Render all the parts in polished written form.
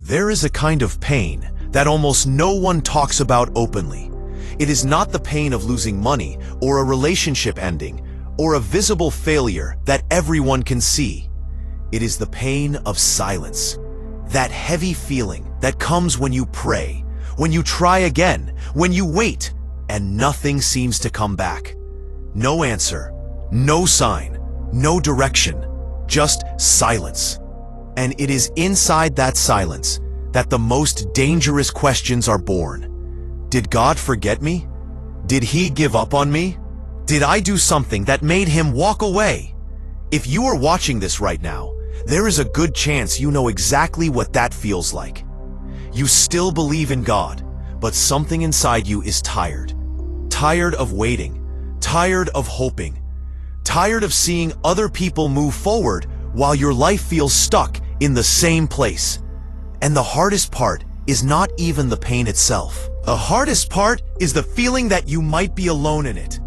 There is a kind of pain that almost no one talks about openly. It is not the pain of losing money or a relationship ending or a visible failure that everyone can see. It is the pain of silence. That heavy feeling that comes when you pray, when you try again, when you wait, and nothing seems to come back. No answer, no sign, no direction, just silence. And it is inside that silence that the most dangerous questions are born. Did God forget me? Did He give up on me? Did I do something that made Him walk away? If you are watching this right now, there is a good chance you know exactly what that feels like. You still believe in God, but something inside you is tired. Tired of waiting, tired of hoping, tired of seeing other people move forward while your life feels stuck in the same place. And the hardest part is not even the pain itself. The hardest part is the feeling that you might be alone in it.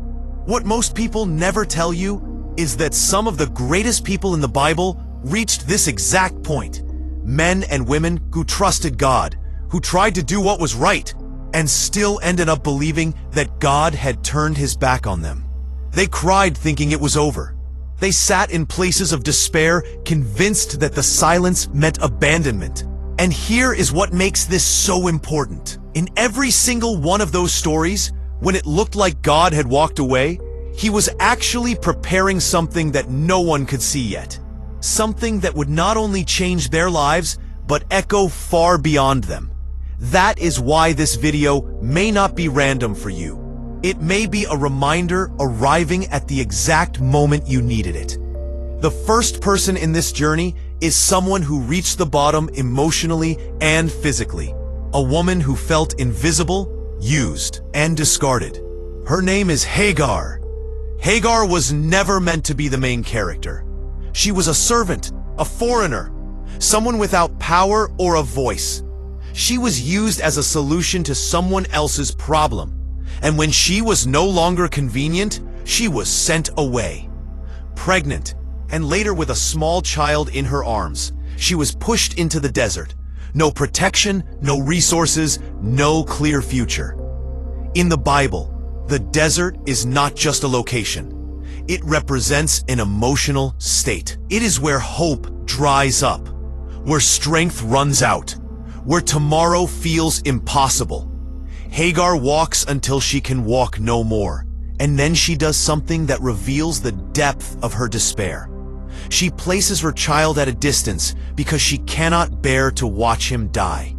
What most people never tell you is that some of the greatest people in the Bible reached this exact point. Men and women who trusted God, who tried to do what was right, and still ended up believing that God had turned His back on them. They cried thinking it was over. They sat in places of despair, convinced that the silence meant abandonment. And here is what makes this so important. In every single one of those stories, when it looked like God had walked away, He was actually preparing something that no one could see yet. Something that would not only change their lives, but echo far beyond them. That is why this video may not be random for you. It may be a reminder arriving at the exact moment you needed it. The first person in this journey is someone who reached the bottom emotionally and physically. A woman who felt invisible, used, and discarded. Her name is Hagar. Hagar was never meant to be the main character. She was a servant, a foreigner, someone without power or a voice. She was used as a solution to someone else's problem. And when she was no longer convenient, she was sent away. Pregnant, and later with a small child in her arms, she was pushed into the desert. No protection, no resources, no clear future. In the Bible, the desert is not just a location. It represents an emotional state. It is where hope dries up, where strength runs out, where tomorrow feels impossible. Hagar walks until she can walk no more, and then she does something that reveals the depth of her despair. She places her child at a distance because she cannot bear to watch him die.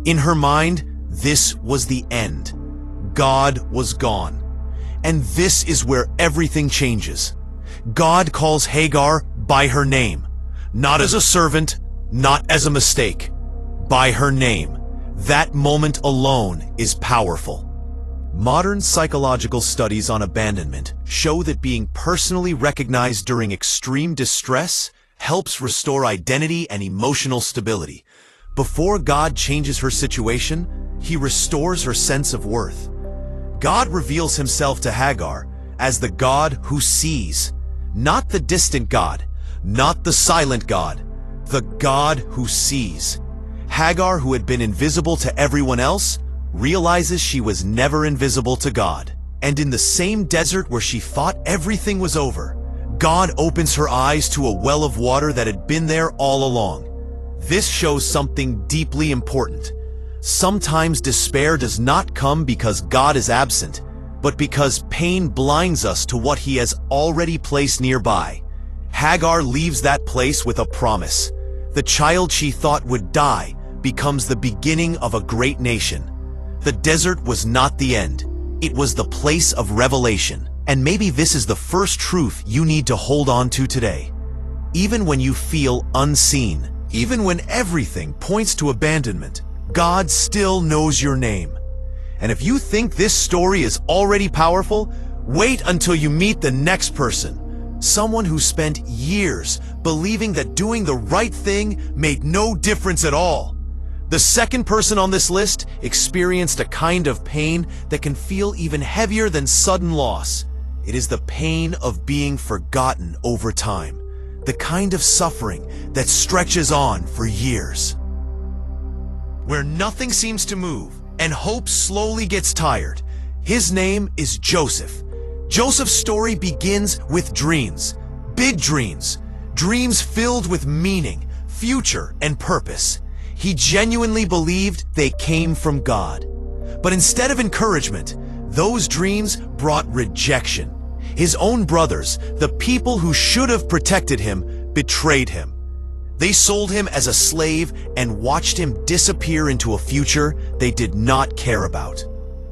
In her mind, this was the end. God was gone. And this is where everything changes. God calls Hagar by her name, not as a servant, not as a mistake, by her name. That moment alone is powerful. Modern psychological studies on abandonment show that being personally recognized during extreme distress helps restore identity and emotional stability. Before God changes her situation, He restores her sense of worth. God reveals Himself to Hagar as the God who sees, not the distant God, not the silent God, the God who sees. Hagar, who had been invisible to everyone else, realizes she was never invisible to God. And in the same desert where she thought everything was over, God opens her eyes to a well of water that had been there all along. This shows something deeply important. Sometimes despair does not come because God is absent, but because pain blinds us to what He has already placed nearby. Hagar leaves that place with a promise. The child she thought would die becomes the beginning of a great nation. The desert was not the end. It was the place of revelation. And maybe this is the first truth you need to hold on to today. Even when you feel unseen, even when everything points to abandonment, God still knows your name. And if you think this story is already powerful, wait until you meet the next person. Someone who spent years believing that doing the right thing made no difference at all. The second person on this list experienced a kind of pain that can feel even heavier than sudden loss. It is the pain of being forgotten over time, the kind of suffering that stretches on for years. where nothing seems to move and hope slowly gets tired. His name is Joseph. Joseph's story begins with dreams, big dreams, dreams filled with meaning, future, and purpose. He genuinely believed they came from God. But instead of encouragement, those dreams brought rejection. His own brothers, the people who should have protected him, betrayed him. They sold him as a slave and watched him disappear into a future they did not care about.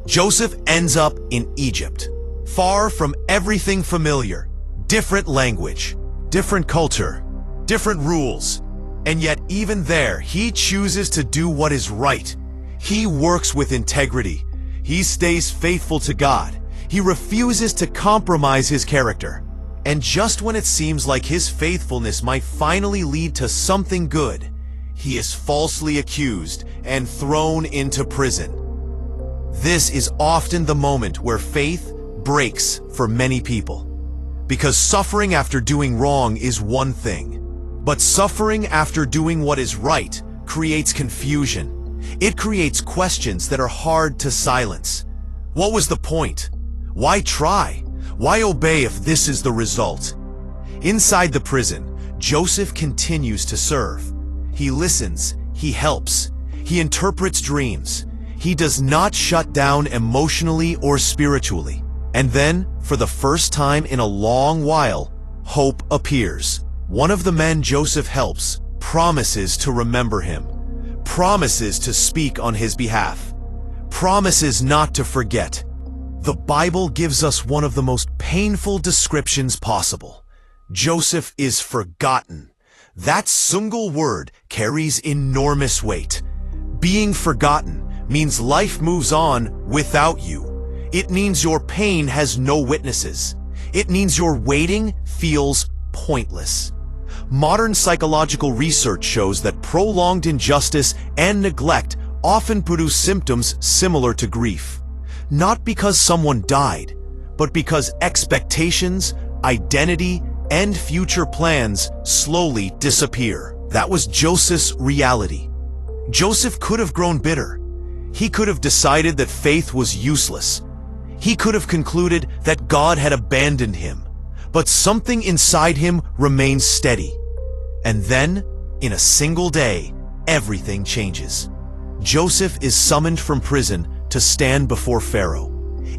Joseph ends up in Egypt, far from everything familiar, different language, different culture, different rules. And yet even there, he chooses to do what is right. He works with integrity. He stays faithful to God. He refuses to compromise his character. And just when it seems like his faithfulness might finally lead to something good, he is falsely accused and thrown into prison. This is often the moment where faith breaks for many people. Because suffering after doing wrong is one thing, but suffering after doing what is right creates confusion. It creates questions that are hard to silence. What was the point? Why try? Why obey if this is the result? Inside the prison, Joseph continues to serve. He listens, he helps, he interprets dreams. He does not shut down emotionally or spiritually. And then, for the first time in a long while, hope appears. One of the men Joseph helps promises to remember him, promises to speak on his behalf, promises not to forget. The Bible gives us one of the most painful descriptions possible. Joseph is forgotten. That single word carries enormous weight. Being forgotten means life moves on without you. It means your pain has no witnesses. It means your waiting feels pointless. Modern psychological research shows that prolonged injustice and neglect often produce symptoms similar to grief. Not because someone died, but because expectations, identity, and future plans slowly disappear. That was Joseph's reality. Joseph could have grown bitter. He could have decided that faith was useless. He could have concluded that God had abandoned him. But something inside him remains steady. And then, in a single day, everything changes. Joseph is summoned from prison to stand before Pharaoh.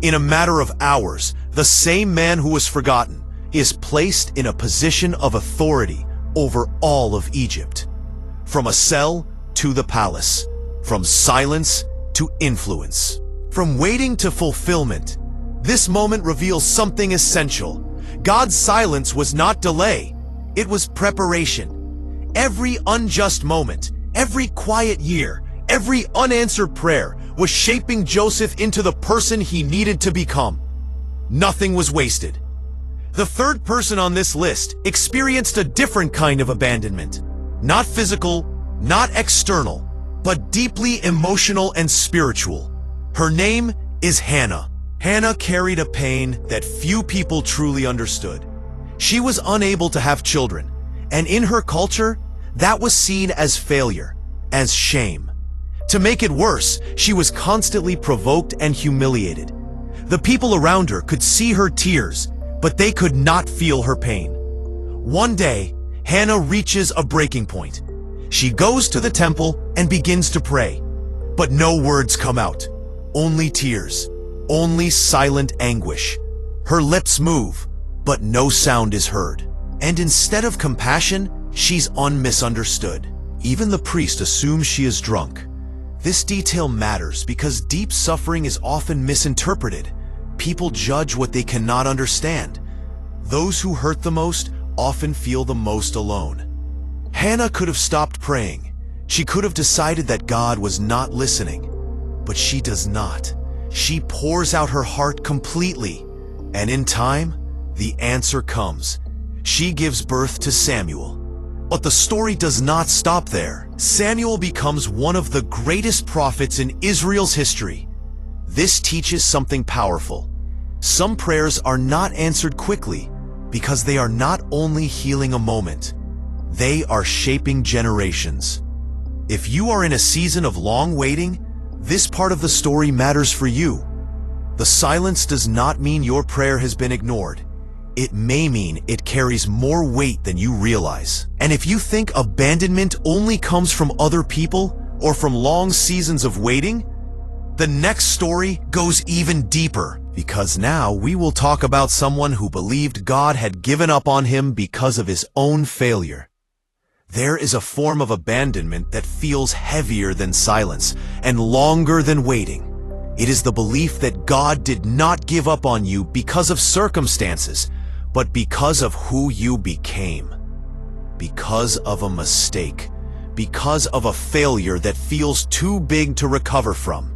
In a matter of hours, the same man who was forgotten is placed in a position of authority over all of Egypt. From a cell to the palace, from silence to influence, from waiting to fulfillment. This moment reveals something essential. God's silence was not delay, it was preparation. Every unjust moment, every quiet year, every unanswered prayer was shaping Joseph into the person he needed to become. Nothing was wasted. The third person on this list experienced a different kind of abandonment. Not physical, not external, but deeply emotional and spiritual. Her name is Hannah. Hannah carried a pain that few people truly understood. She was unable to have children, and in her culture, that was seen as failure, as shame. To make it worse, she was constantly provoked and humiliated. The people around her could see her tears, but they could not feel her pain. One day, Hannah reaches a breaking point. She goes to the temple and begins to pray, but no words come out, only tears. Only silent anguish. Her lips move, but no sound is heard. And instead of compassion, she's misunderstood. Even the priest assumes she is drunk. This detail matters because deep suffering is often misinterpreted. People judge what they cannot understand. Those who hurt the most often feel the most alone. Hannah could have stopped praying. She could have decided that God was not listening, but she does not. She pours out her heart completely, and in time, the answer comes. She gives birth to Samuel. But the story does not stop there. Samuel becomes one of the greatest prophets in Israel's history. This teaches something powerful. Some prayers are not answered quickly because they are not only healing a moment, they are shaping generations. If you are in a season of long waiting, this part of the story matters for you. The silence does not mean your prayer has been ignored. It may mean it carries more weight than you realize. And if you think abandonment only comes from other people or from long seasons of waiting, the next story goes even deeper, because now we will talk about someone who believed God had given up on him because of his own failure. There is a form of abandonment that feels heavier than silence and longer than waiting. It is the belief that God did not give up on you because of circumstances, but because of who you became. Because of a mistake. Because of a failure that feels too big to recover from.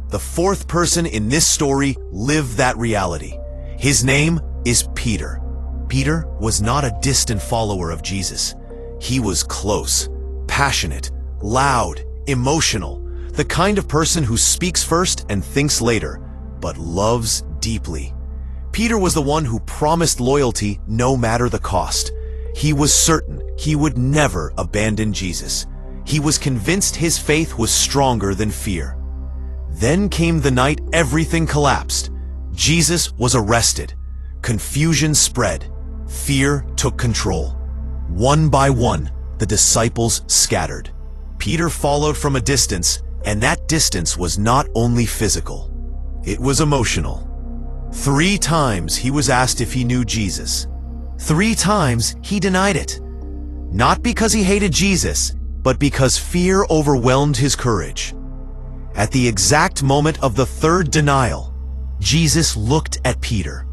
The fourth person in this story lived that reality. His name is Peter. Peter was not a distant follower of Jesus. He was close, passionate, loud, emotional, the kind of person who speaks first and thinks later, but loves deeply. Peter was the one who promised loyalty no matter the cost. He was certain he would never abandon Jesus. He was convinced his faith was stronger than fear. Then came the night everything collapsed. Jesus was arrested. Confusion spread. Fear took control. One by one, the disciples scattered. Peter followed from a distance, and that distance was not only physical. It was emotional. 3 times he was asked if he knew Jesus. 3 times he denied it. Not because he hated Jesus, but because fear overwhelmed his courage. At the exact moment of the 3rd denial, Jesus looked at Peter.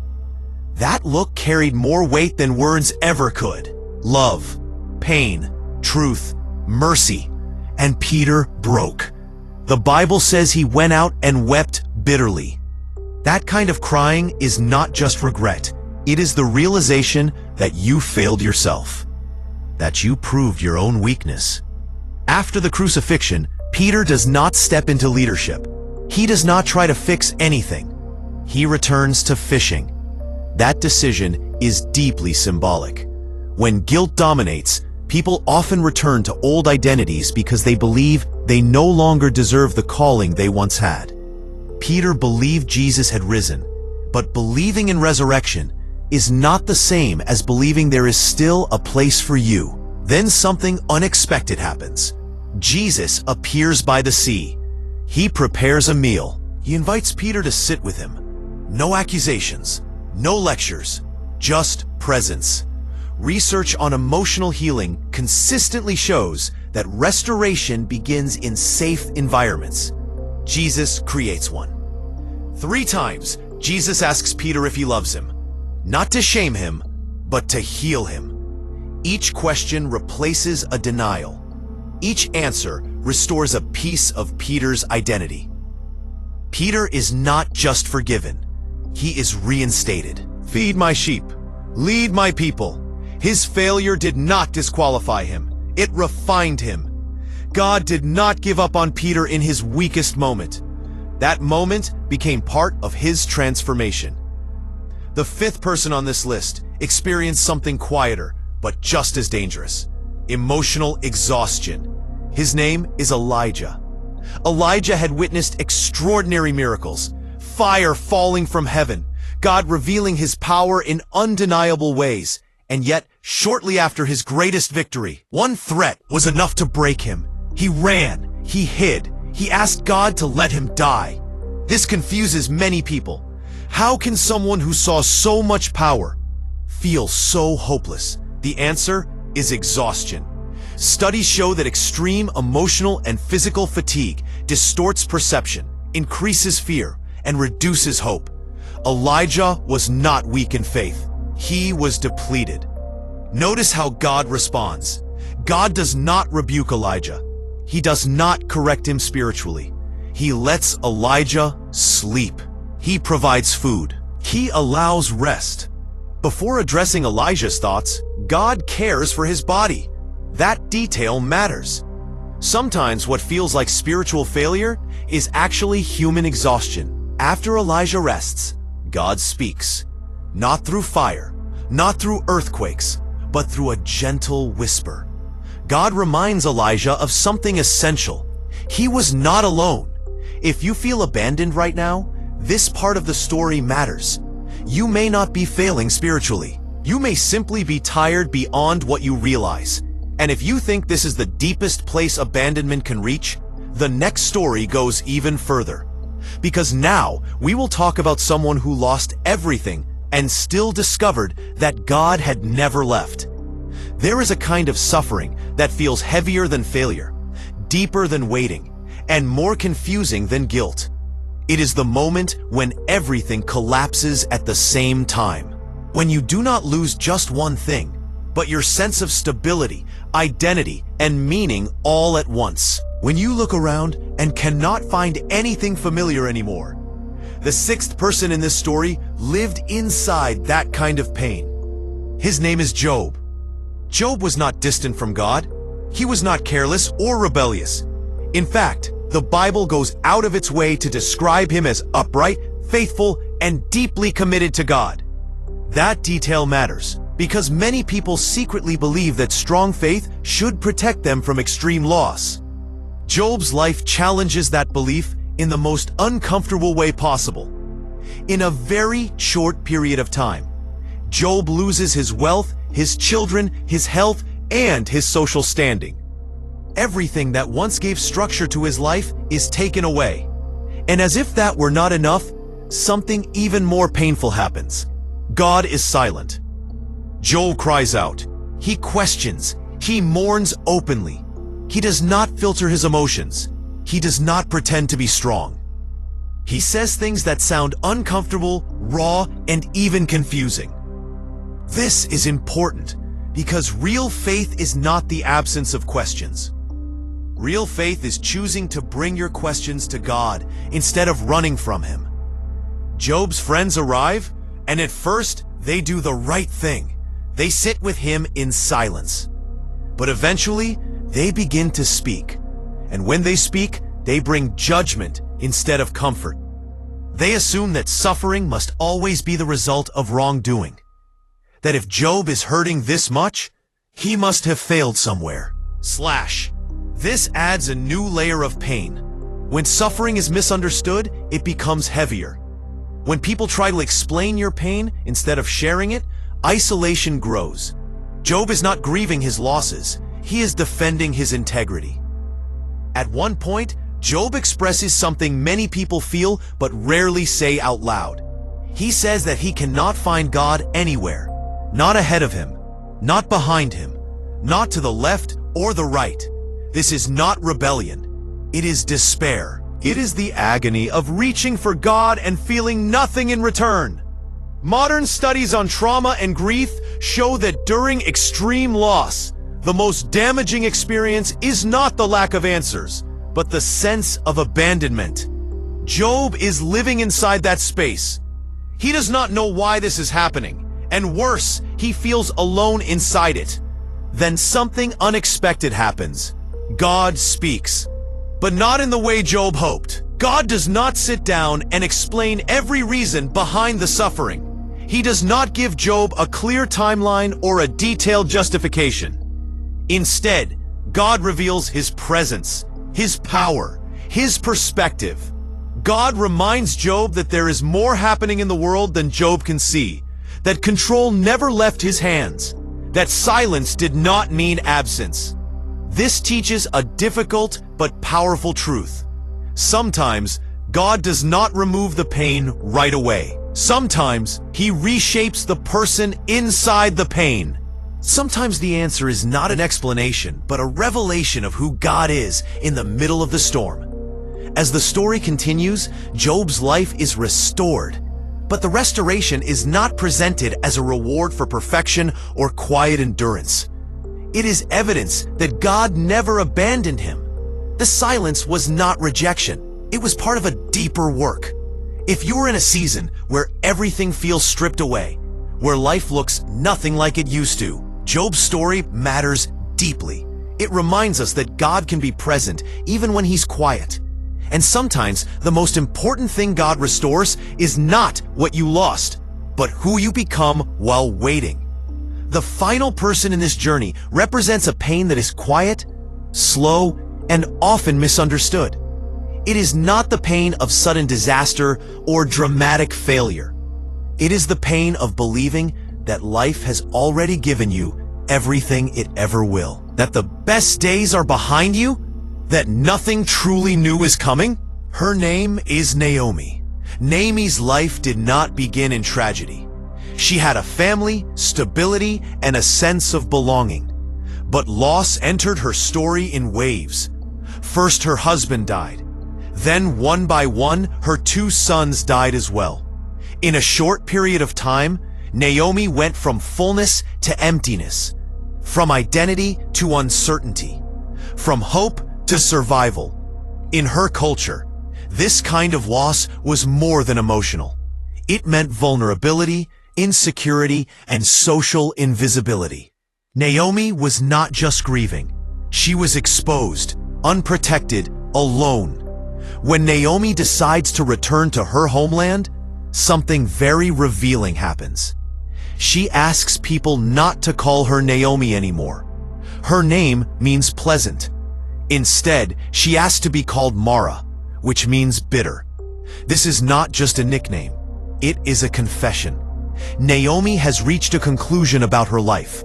That look carried more weight than words ever could. Love, pain, truth, mercy, and Peter broke. The Bible says he went out and wept bitterly. That kind of crying is not just regret. It is the realization that you failed yourself, that you proved your own weakness. After the crucifixion, Peter does not step into leadership. He does not try to fix anything. He returns to fishing. That decision is deeply symbolic. When guilt dominates, people often return to old identities because they believe they no longer deserve the calling they once had. Peter believed Jesus had risen, but believing in resurrection is not the same as believing there is still a place for you. Then something unexpected happens. Jesus appears by the sea. He prepares a meal. He invites Peter to sit with him. No accusations, no lectures, just presence. Research on emotional healing consistently shows that restoration begins in safe environments. Jesus creates one. 3 times, Jesus asks Peter if he loves him, not to shame him, but to heal him. Each question replaces a denial. Each answer restores a piece of Peter's identity. Peter is not just forgiven. He is reinstated. Feed my sheep. Lead my people. His failure did not disqualify him. It refined him. God did not give up on Peter in his weakest moment. That moment became part of his transformation. The 5th person on this list experienced something quieter, but just as dangerous: emotional exhaustion. His name is Elijah. Elijah had witnessed extraordinary miracles, fire falling from heaven, God revealing his power in undeniable ways. And yet, shortly after his greatest victory, one threat was enough to break him. He ran, he hid, he asked God to let him die. This confuses many people. How can someone who saw so much power feel so hopeless? The answer is exhaustion. Studies show that extreme emotional and physical fatigue distorts perception, increases fear, and reduces hope. Elijah was not weak in faith. He was depleted. Notice how God responds. God does not rebuke Elijah. He does not correct him spiritually. He lets Elijah sleep. He provides food. He allows rest. Before addressing Elijah's thoughts, God cares for his body. That detail matters. Sometimes what feels like spiritual failure is actually human exhaustion. After Elijah rests, God speaks. Not through fire, not through earthquakes, but through a gentle whisper. God reminds Elijah of something essential. He was not alone. If you feel abandoned right now, this part of the story matters. You may not be failing spiritually. You may simply be tired beyond what you realize. And if you think this is the deepest place abandonment can reach, the next story goes even further. Because now we will talk about someone who lost everything and still discovered that God had never left. There is a kind of suffering that feels heavier than failure, deeper than waiting, and more confusing than guilt. It is the moment when everything collapses at the same time. When you do not lose just one thing, but your sense of stability, identity, and meaning all at once. When you look around and cannot find anything familiar anymore. The sixth person in this story lived inside that kind of pain. His name is Job. Job was not distant from God. He was not careless or rebellious. In fact, the Bible goes out of its way to describe him as upright, faithful, and deeply committed to God. That detail matters because many people secretly believe that strong faith should protect them from extreme loss. Job's life challenges that belief in the most uncomfortable way possible. In a very short period of time, Job loses his wealth, his children, his health, and his social standing. Everything that once gave structure to his life is taken away. And as if that were not enough, something even more painful happens. God is silent. Job cries out. He questions. He mourns openly. He does not filter his emotions. He does not pretend to be strong. He says things that sound uncomfortable, raw, and even confusing. This is important because real faith is not the absence of questions. Real faith is choosing to bring your questions to God instead of running from Him. Job's friends arrive, and at first, they do the right thing. They sit with him in silence. But eventually, they begin to speak. And when they speak, they bring judgment instead of comfort. They assume that suffering must always be the result of wrongdoing. That if Job is hurting this much, he must have failed somewhere. This adds a new layer of pain. When suffering is misunderstood, it becomes heavier. When people try to explain your pain instead of sharing it, isolation grows. Job is not grieving his losses. He is defending his integrity. At one point, Job expresses something many people feel but rarely say out loud. He says that he cannot find God anywhere. Not ahead of him, not behind him, not to the left or the right. This is not rebellion. It is despair. It is the agony of reaching for God and feeling nothing in return. Modern studies on trauma and grief show that during extreme loss, the most damaging experience is not the lack of answers, but the sense of abandonment. Job is living inside that space. He does not know why this is happening, and worse, he feels alone inside it. Then something unexpected happens. God speaks. But not in the way Job hoped. God does not sit down and explain every reason behind the suffering. He does not give Job a clear timeline or a detailed justification. Instead, God reveals His presence, His power, His perspective. God reminds Job that there is more happening in the world than Job can see, that control never left his hands, that silence did not mean absence. This teaches a difficult but powerful truth. Sometimes, God does not remove the pain right away. Sometimes, He reshapes the person inside the pain. Sometimes the answer is not an explanation, but a revelation of who God is in the middle of the storm. As the story continues, Job's life is restored. But the restoration is not presented as a reward for perfection or quiet endurance. It is evidence that God never abandoned him. The silence was not rejection. It was part of a deeper work. If you are in a season where everything feels stripped away, where life looks nothing like it used to, Job's story matters deeply. It reminds us that God can be present even when He's quiet. And sometimes the most important thing God restores is not what you lost, but who you become while waiting. The final person in this journey represents a pain that is quiet, slow, and often misunderstood. It is not the pain of sudden disaster or dramatic failure. It is the pain of believing that life has already given you everything it ever will. That the best days are behind you? That nothing truly new is coming? Her name is Naomi. Naomi's life did not begin in tragedy. She had a family, stability, and a sense of belonging. But loss entered her story in waves. First, her husband died. Then, one by one, her 2 sons died as well. In a short period of time, Naomi went from fullness to emptiness, from identity to uncertainty, from hope to survival. In her culture, this kind of loss was more than emotional. It meant vulnerability, insecurity, and social invisibility. Naomi was not just grieving. She was exposed, unprotected, alone. When Naomi decides to return to her homeland, something very revealing happens. She asks people not to call her Naomi anymore. Her name means pleasant. Instead, she asks to be called Mara, which means bitter. This is not just a nickname. It is a confession. Naomi has reached a conclusion about her life.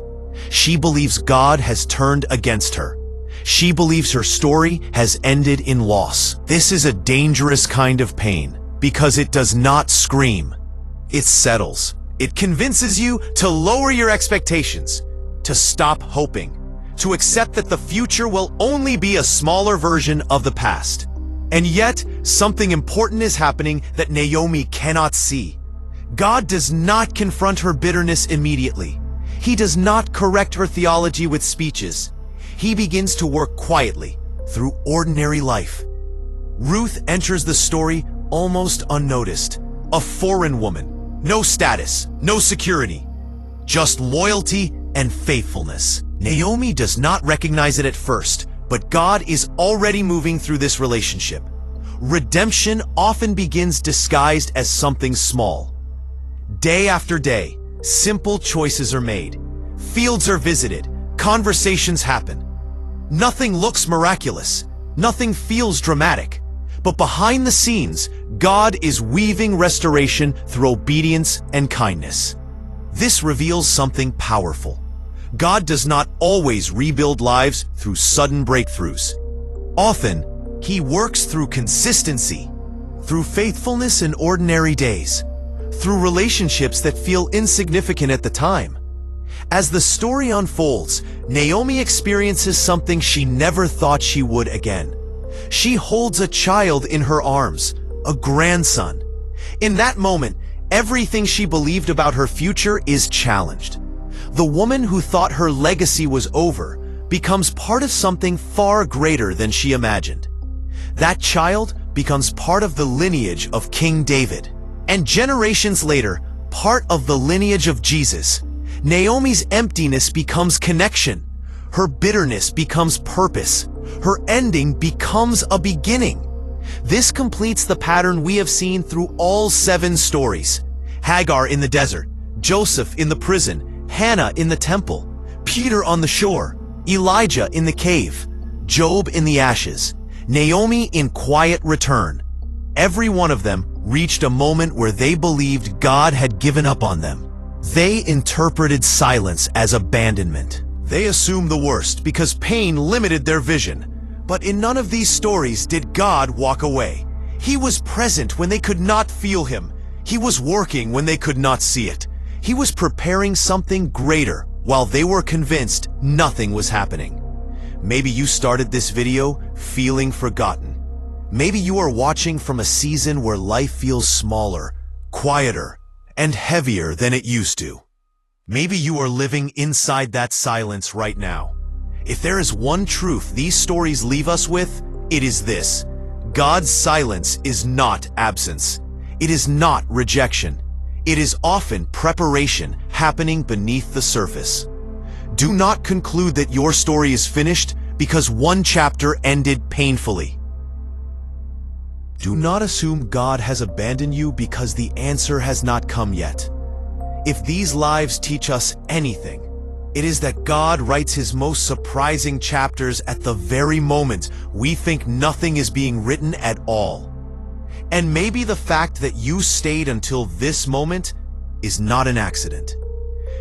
She believes God has turned against her. She believes her story has ended in loss. This is a dangerous kind of pain because it does not scream. It settles. It convinces you to lower your expectations, to stop hoping, to accept that the future will only be a smaller version of the past. And yet, something important is happening that Naomi cannot see. God does not confront her bitterness immediately. He does not correct her theology with speeches. He begins to work quietly through ordinary life. Ruth enters the story almost unnoticed. A foreign woman, no status, no security, just loyalty and faithfulness. Naomi does not recognize it at first, but God is already moving through this relationship. Redemption often begins disguised as something small. Day after day, simple choices are made. Fields are visited. Conversations happen. Nothing looks miraculous. Nothing feels dramatic. But behind the scenes, God is weaving restoration through obedience and kindness. This reveals something powerful. God does not always rebuild lives through sudden breakthroughs. Often, He works through consistency, through faithfulness in ordinary days, through relationships that feel insignificant at the time. As the story unfolds, Naomi experiences something she never thought she would again. She holds a child in her arms, a grandson. In that moment, everything she believed about her future is challenged. The woman who thought her legacy was over becomes part of something far greater than she imagined. That child becomes part of the lineage of King David, and generations later, part of the lineage of Jesus. Naomi's emptiness becomes connection. Her bitterness becomes purpose. Her ending becomes a beginning. This completes the pattern we have seen through all 7 stories. Hagar in the desert, Joseph in the prison, Hannah in the temple, Peter on the shore, Elijah in the cave, Job in the ashes, Naomi in quiet return. Every one of them reached a moment where they believed God had given up on them. They interpreted silence as abandonment. They assumed the worst because pain limited their vision. But in none of these stories did God walk away. He was present when they could not feel Him. He was working when they could not see it. He was preparing something greater while they were convinced nothing was happening. Maybe you started this video feeling forgotten. Maybe you are watching from a season where life feels smaller, quieter, and heavier than it used to. Maybe you are living inside that silence right now. If there is one truth these stories leave us with, it is this: God's silence is not absence. It is not rejection. It is often preparation happening beneath the surface. Do not conclude that your story is finished because one chapter ended painfully. Do not assume God has abandoned you because the answer has not come yet. If these lives teach us anything, It is that God writes his most surprising chapters at the very moment we think nothing is being written at all. And maybe the fact that you stayed until this moment is not an accident.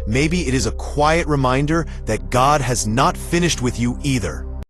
Maybe it is a quiet reminder that God has not finished with you either.